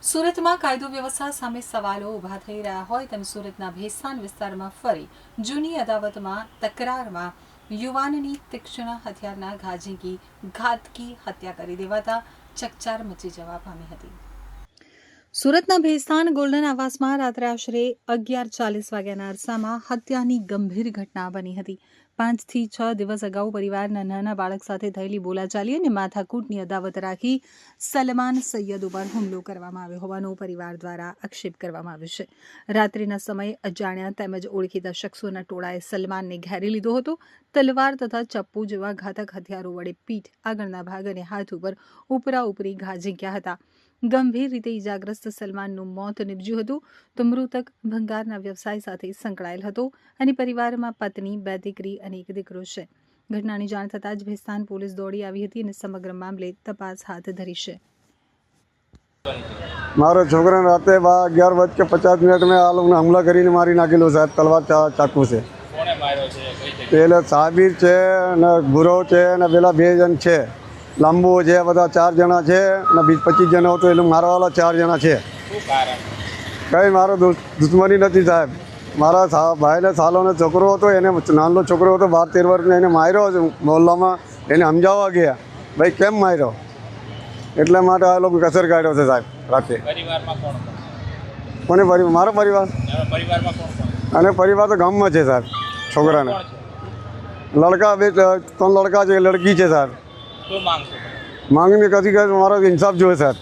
સુરતમાં કાયદો વ્યવસ્થા સામે સવાલો ઊભા થઈ રહ્યા હોય તેમ સુરતના ભેસ્તાન વિસ્તારમાં ફરી જૂની અદાવતમાં તકરારમાં યુવાનની તીક્ષ્ણ હથિયારના ઘા ઝીંકી ઘાતકી હત્યા કરી દેવાતા ચકચાર મચી જવા પામી હતી। સુરતના ભેસ્તાન ગોલ્ડન આવાસમાં રાત્રે આશરે 11:40 વાગ્યાના અરસામાં હત્યાની ગંભીર ઘટના બની હતી। 5 થી 6 દિવસ અગાઉ પરિવારના નાના બાળક સાથે થયેલી બોલાચાલી અને માથાકૂટની અદાવત રાખી સલમાન સૈયદ ઉપર હુમલો કરવામાં આવ્યો હોવાનો પરિવાર દ્વારા આક્ષેપ કરવામાં આવ્યો છે। રાત્રિના સમયે અજાણ્યા તેમજ ઓળખીતા શખ્સોના ટોળાએ સલમાનને ઘેરી લીધો હતો। તલવાર તથા ચપ્પુ જેવા ઘાતક હથિયારો વડે પીઠ, આગળના ભાગ અને હાથ ઉપર ઉપરાઉપરી ઘા ઝીંક્યા હતા। ગંભીર રીતે ઇજાગ્રસ્ત સલમાનનું મોત નીપજ્યું હતું તો મૃતક ભંગારના વ્યવસાય સાથે સંકળાયેલ હતો અને પરિવારમાં પત્ની, 2 દીકરી અને 1 દીકરો છે। ઘટનાની જાણ થતાં જ ભેસ્તાન પોલીસ દોડી આવી હતી અને સમગ્ર મામલે તપાસ હાથ ધરી છે। મારો છોકરો રાતે 11:50 में આ લોકોને હુમલા કરીને મારી નાખેલો સાહેબ, તલવાર ચાકુ છે। પેલો સાબિર છે ને ગુરો છે ને પેલા 2 જણ છે, લાંબુ છે, બધા 4 જણા છે ને 20-25 જણા હતો એટલે મારવાવાળા 4 જણા છે। કંઈ મારો દુશ્મની નથી સાહેબ। મારા ભાઈને સાલોનો છોકરો હતો, એને નાનો છોકરો હતો 12-13 વર્ષનો, એને માર્યો મોહલ્લામાં, એને સમજાવવા ગયા ભાઈ કેમ માર્યો, એટલે માટે આ લોકો કસર કાઢ્યો છે સાહેબ રાતે। કોને પરિવાર? મારો પરિવાર અને પરિવાર તો ગામમાં છે સાહેબ। છોકરાને લડકા 2-3 લડકા છે, લડકી છે સાહેબ। માંગની કદી મારો ઇન્સાફ જોઈએ સાહેબ।